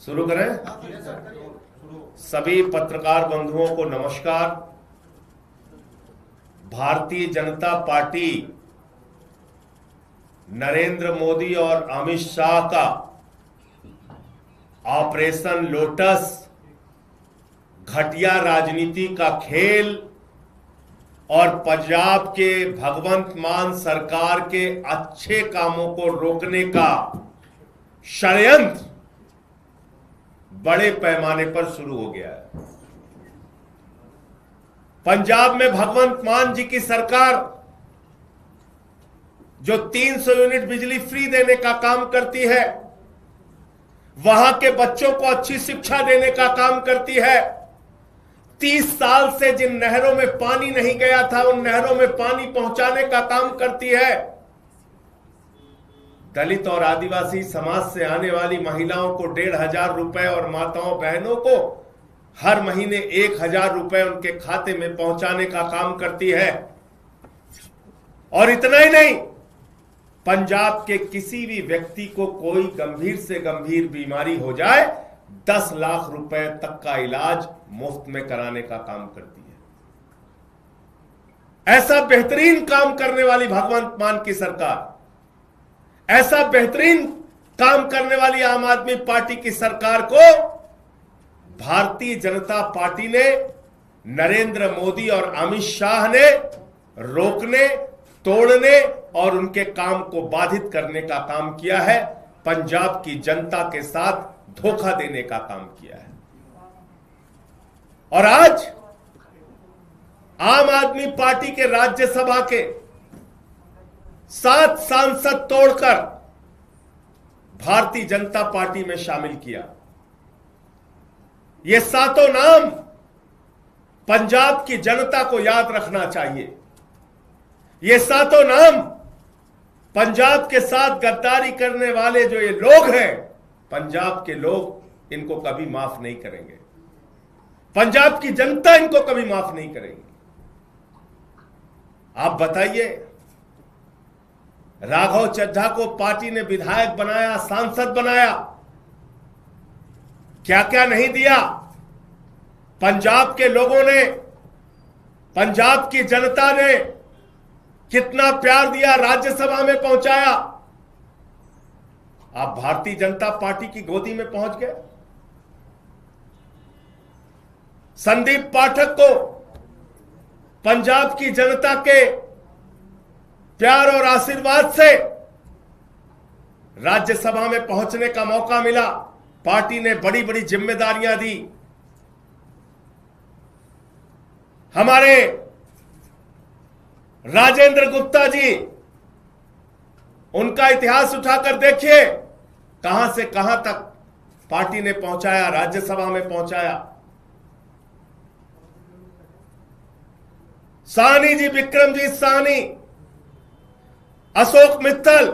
शुरू करें। सभी पत्रकार बंधुओं को नमस्कार। भारतीय जनता पार्टी नरेंद्र मोदी और अमित शाह का ऑपरेशन लोटस घटिया राजनीति का खेल और पंजाब के भगवंत मान सरकार के अच्छे कामों को रोकने का षड्यंत्र बड़े पैमाने पर शुरू हो गया है। पंजाब में भगवंत मान जी की सरकार जो 300 यूनिट बिजली फ्री देने का काम करती है, वहां के बच्चों को अच्छी शिक्षा देने का काम करती है, 30 साल से जिन नहरों में पानी नहीं गया था उन नहरों में पानी पहुंचाने का काम करती है, दलित और आदिवासी समाज से आने वाली महिलाओं को 1,500 रुपए और माताओं बहनों को हर महीने 1,000 रुपए उनके खाते में पहुंचाने का काम करती है। और इतना ही नहीं, पंजाब के किसी भी व्यक्ति को कोई गंभीर से गंभीर बीमारी हो जाए 10 लाख रुपए तक का इलाज मुफ्त में कराने का काम करती है। ऐसा बेहतरीन काम करने वाली भगवंत मान की सरकार, ऐसा बेहतरीन काम करने वाली आम आदमी पार्टी की सरकार को भारतीय जनता पार्टी ने, नरेंद्र मोदी और अमित शाह ने रोकने, तोड़ने और उनके काम को बाधित करने का काम किया है। पंजाब की जनता के साथ धोखा देने का काम किया है। और आज आम आदमी पार्टी के राज्यसभा के 7 सांसद तोड़कर भारतीय जनता पार्टी में शामिल किया। ये 7 नाम पंजाब की जनता को याद रखना चाहिए। ये 7 नाम पंजाब के साथ गद्दारी करने वाले जो ये लोग हैं, पंजाब के लोग इनको कभी माफ नहीं करेंगे। पंजाब की जनता इनको कभी माफ नहीं करेगी। आप बताइए, राघव चड्ढा को पार्टी ने विधायक बनाया, सांसद बनाया, क्या क्या नहीं दिया। पंजाब के लोगों ने, पंजाब की जनता ने कितना प्यार दिया, राज्यसभा में पहुंचाया। आप भारतीय जनता पार्टी की गोदी में पहुंच गए। संदीप पाठक को पंजाब की जनता के प्यार और आशीर्वाद से राज्यसभा में पहुंचने का मौका मिला। पार्टी ने बड़ी बड़ी जिम्मेदारियां दी। हमारे राजेंद्र गुप्ता जी, उनका इतिहास उठाकर देखिए, कहां से कहां तक पार्टी ने पहुंचाया, राज्यसभा में पहुंचाया। साहनी जी, विक्रमजीत साहनी, अशोक मित्तल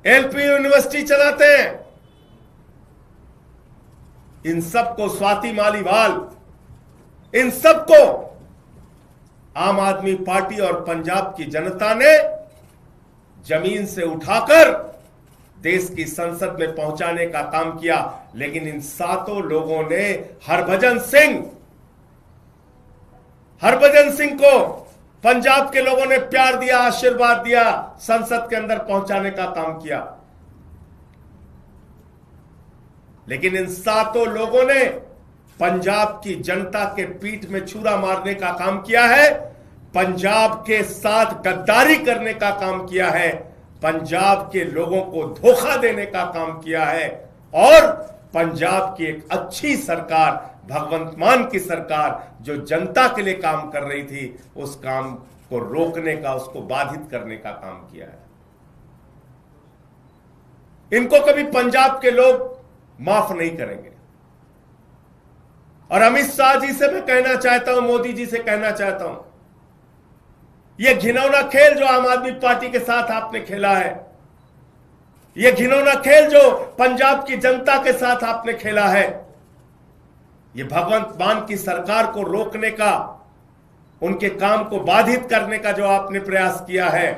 एलपी यूनिवर्सिटी चलाते हैं। इन सबको, स्वाति मालीवाल, इन सबको आम आदमी पार्टी और पंजाब की जनता ने जमीन से उठाकर देश की संसद में पहुंचाने का काम किया। लेकिन इन 7 लोगों ने हरभजन सिंह को पंजाब के लोगों ने प्यार दिया, आशीर्वाद दिया, संसद के अंदर पहुंचाने का काम किया। लेकिन इन 7 लोगों ने पंजाब की जनता के पीठ में छुरा मारने का काम किया है, पंजाब के साथ गद्दारी करने का काम किया है, पंजाब के लोगों को धोखा देने का काम किया है और पंजाब की एक अच्छी सरकार, भगवंत मान की सरकार जो जनता के लिए काम कर रही थी, उस काम को रोकने का, उसको बाधित करने का काम किया है। इनको कभी पंजाब के लोग माफ नहीं करेंगे। और अमित शाह जी से मैं कहना चाहता हूं, मोदी जी से कहना चाहता हूं, यह घिनौना खेल जो आम आदमी पार्टी के साथ आपने खेला है, यह घिनौना खेल जो पंजाब की जनता के साथ आपने खेला है, ये भगवंत मान की सरकार को रोकने का, उनके काम को बाधित करने का जो आपने प्रयास किया है,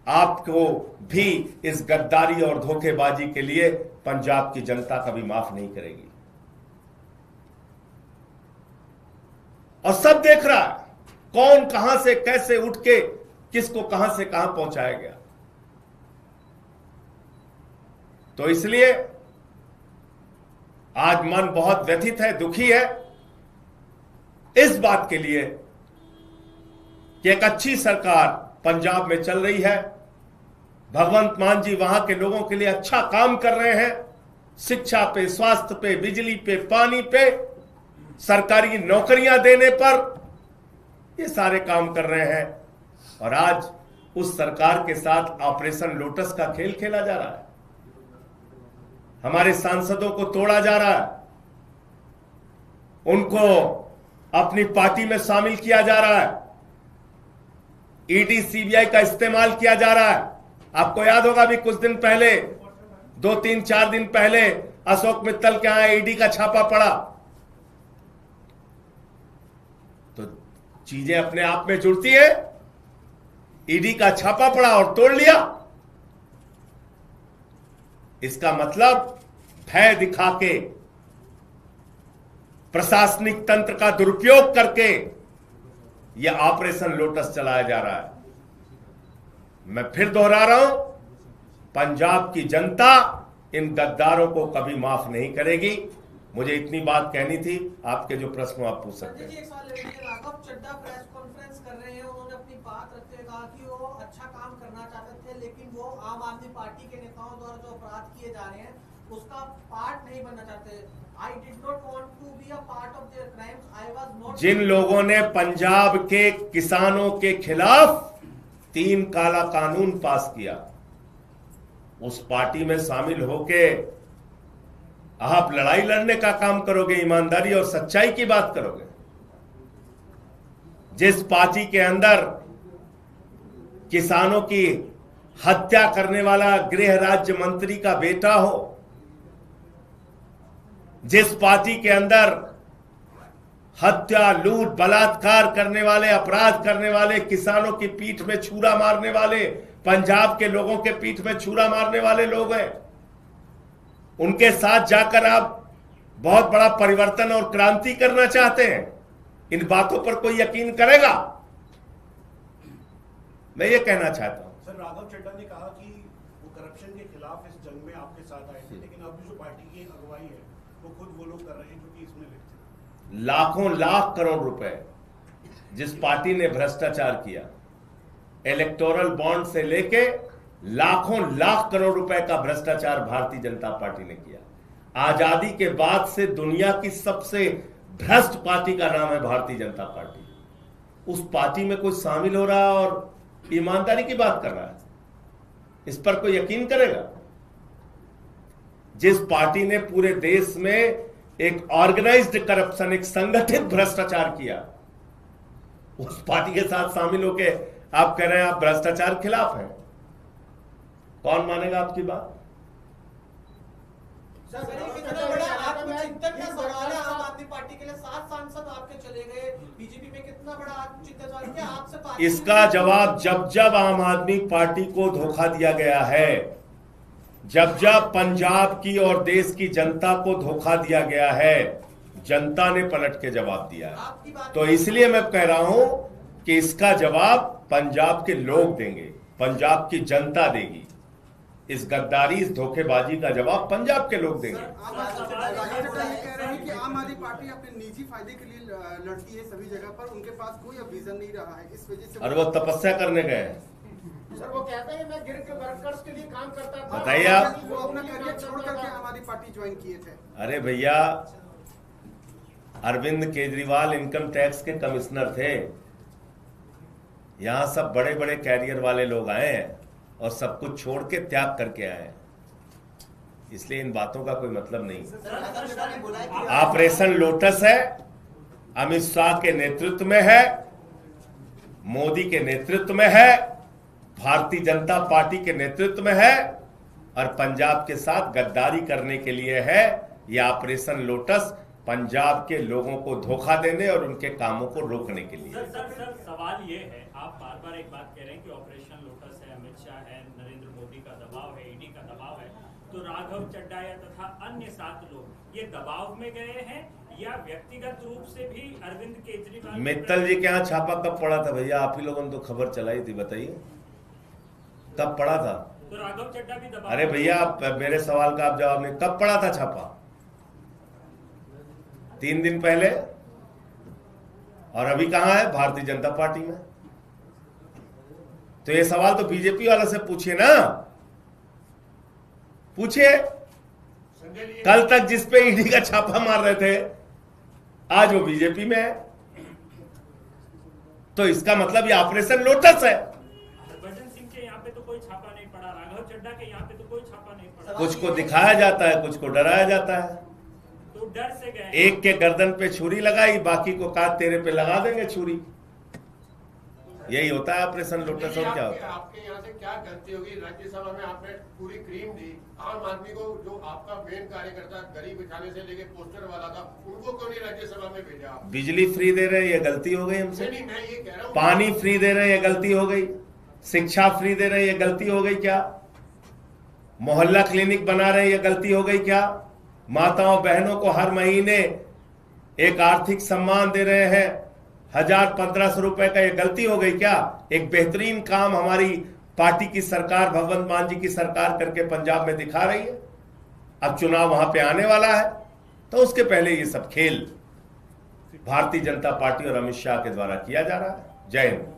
आपको भी इस गद्दारी और धोखेबाजी के लिए पंजाब की जनता कभी माफ नहीं करेगी। और सब देख रहा है कौन कहां से कैसे उठ के किसको कहां से कहां पहुंचाया गया। तो इसलिए आज मन बहुत व्यथित है, दुखी है इस बात के लिए कि एक अच्छी सरकार पंजाब में चल रही है। भगवंत मान जी वहां के लोगों के लिए अच्छा काम कर रहे हैं, शिक्षा पे, स्वास्थ्य पे, बिजली पे, पानी पे, सरकारी नौकरियां देने पर, ये सारे काम कर रहे हैं। और आज उस सरकार के साथ ऑपरेशन लोटस का खेल खेला जा रहा है, हमारे सांसदों को तोड़ा जा रहा है, उनको अपनी पार्टी में शामिल किया जा रहा है, ईडी सीबीआई का इस्तेमाल किया जा रहा है। आपको याद होगा भी कुछ दिन पहले, 2-3-4 दिन पहले अशोक मित्तल के यहां ईडी का छापा पड़ा। तो चीजें अपने आप में जुड़ती है। ईडी का छापा पड़ा और तोड़ लिया, इसका मतलब भय दिखा के, प्रशासनिक तंत्र का दुरुपयोग करके यह ऑपरेशन लोटस चलाया जा रहा है। मैं फिर दोहरा रहा हूं, पंजाब की जनता इन गद्दारों को कभी माफ नहीं करेगी। मुझे इतनी बात कहनी थी। आपके जो प्रश्न आप पूछ सकते हैं। राघव चड्ढा प्रेस कॉन्फ्रेंस कर रहे हैं, उन्होंने अपनी बात रखते हुए कहा कि वो अच्छा काम करना चाहते थे, लेकिन वो आम आदमी पार्टी के नेताओं द्वारा जो अपराध किए जा रहे हैं उसका पार्ट नहीं बनना चाहते। I did not want to be a part of their crimes. I was not. जिन लोगों ने पंजाब के किसानों के खिलाफ 3 काला कानून पास किया, उस पार्टी में शामिल होके आप लड़ाई लड़ने का काम करोगे, ईमानदारी और सच्चाई की बात करोगे। जिस पार्टी के अंदर किसानों की हत्या करने वाला गृह राज्य मंत्री का बेटा हो, जिस पार्टी के अंदर हत्या, लूट, बलात्कार करने वाले, अपराध करने वाले, किसानों की पीठ में छुरा मारने वाले, पंजाब के लोगों के पीठ में छुरा मारने वाले लोग हैं, उनके साथ जाकर आप बहुत बड़ा परिवर्तन और क्रांति करना चाहते हैं। इन बातों पर कोई यकीन करेगा? मैं ये कहना चाहता हूं। सर, राघव चड्ढा ने कहा कि वो करप्शन के खिलाफ इस जंग में आपके साथ आए थे, लेकिन अब जो पार्टी की अगुवाई है वो खुद वो लोग कर रहे हैं जो कि इसमें लिखते हैं। लाखों लाख करोड़ रुपए जिस पार्टी ने भ्रष्टाचार किया, इलेक्टोरल बॉन्ड से लेके लाखों लाख करोड़ रुपए का भ्रष्टाचार भारतीय जनता पार्टी ने किया। आजादी के बाद से दुनिया की सबसे भ्रष्ट पार्टी का नाम है भारतीय जनता पार्टी। उस पार्टी में कोई शामिल हो रहा है और ईमानदारी की बात कर रहा है, इस पर कोई यकीन करेगा? जिस पार्टी ने पूरे देश में एक ऑर्गेनाइज्ड करप्शन, एक संगठित भ्रष्टाचार किया, उस पार्टी के साथ शामिल होके आप कह रहे हैं आप भ्रष्टाचार खिलाफ हैं। कौन मानेगा आपकी बात? कितना बड़ा आत्मचिंतन का सवाल है। आम आदमी पार्टी के लिए 7 सांसद आपके चले गए, बीजेपी में कितना बड़ा आत्मचिंतन सवाल क्या आपसे? इसका जवाब जब जब आम आदमी पार्टी को धोखा दिया गया है, जब जब पंजाब की और देश की जनता को धोखा दिया गया है, जनता ने पलट के जवाब दिया है। तो इसलिए मैं कह रहा हूं कि इसका जवाब पंजाब के लोग देंगे, पंजाब की जनता देगी। इस गद्दारी, इस धोखेबाजी का जवाब पंजाब के लोग देंगे। कह रहे हैं कि आम आदमी पार्टी अपने निजी फायदे के लिए लड़ती है सभी जगह पर, उनके पास कोई अब विजन नहीं रहा है, इस वजह से। और वो तपस्या करने गए हैं। सर, वो कहते हैं मैं गिर के वर्कर्स के लिए काम करता था। बताइए आप। वो अपना करियर छोड़ करके आम आदमी पार्टी ज्वाइन किए थे। अरे भैया, अरविंद केजरीवाल इनकम टैक्स के कमिश्नर थे। यहां सब बड़े बड़े कैरियर वाले लोग आए हैं और सब कुछ छोड़ के त्याग करके आए हैं, इसलिए इन बातों का कोई मतलब नहीं। ऑपरेशन लोटस है, अमित शाह के नेतृत्व में है, मोदी के नेतृत्व में है, भारतीय जनता पार्टी के नेतृत्व में है, और पंजाब के साथ गद्दारी करने के लिए है, ये ऑपरेशन लोटस पंजाब के लोगों को धोखा देने और उनके कामों को रोकने के लिए। सर सवाल ये है, आप बार बार एक बात कह रहे हैं कि ऑपरेशन लोटस है, अमित शाह है, नरेंद्र मोदी का दबाव है, ईडी का दबाव है, तो राघव चड्डा या तथा अन्य 7 लोग ये दबाव में गए हैं या व्यक्तिगत रूप से भी अरविंद केजरीवाल? मित्तल जी के यहाँ छापा कब पड़ा था भैया? आप ही लोगों ने तो खबर चलाई थी, बताइए कब पड़ा था? तो राघव चड्डा भी दबाव? अरे भैया आप मेरे सवाल का आप जवाब नहीं, कब पड़ा था छापा? 3 दिन पहले। और अभी कहां है? भारतीय जनता पार्टी में। तो ये सवाल तो बीजेपी वालों से पूछिए ना, पूछिए। कल तक जिस पे ईडी का छापा मार रहे थे आज वो बीजेपी में है, तो इसका मतलब ये ऑपरेशन लोटस है। हरभजन सिंह के यहाँ पे तो कोई छापा नहीं पड़ा, राघव चड्डा के यहाँ पे तो कोई छापा नहीं पड़ा। कुछ को दिखाया जाता है, कुछ को डराया जाता है। तो डर से गए। एक के गर्दन पे छुरी लगाई, बाकी को कहा तेरे पे लगा देंगे छुरी। यही होता है ऑपरेशन लोटस। और क्या होता है? आपके यहाँ से क्या गलती होगी? राज्यसभा में आपने पूरी क्रीम दी, आम आदमी को जो आपका मेन कार्यकर्ता गरीब बिछाने से लेके पोस्टर वाला था, उनको क्यों नहीं राज्यसभा में भेजा? बिजली फ्री दे रहे हैं, ये गलती हो गई हमसे। नहीं, मैं ये कह रहा हूँ, पानी फ्री दे रहे हैं, ये गलती हो गई। शिक्षा फ्री दे रहे हैं, ये गलती हो गई क्या? मोहल्ला क्लिनिक बना रहे हैं, ये गलती हो गई क्या? माताओं बहनों को हर महीने एक आर्थिक सम्मान दे रहे हैं 1000-1500 रुपए का, ये गलती हो गई क्या? एक बेहतरीन काम हमारी पार्टी की सरकार, भगवंत मान जी की सरकार करके पंजाब में दिखा रही है। अब चुनाव वहां पे आने वाला है, तो उसके पहले ये सब खेल भारतीय जनता पार्टी और अमित शाह के द्वारा किया जा रहा है। जय हिंद।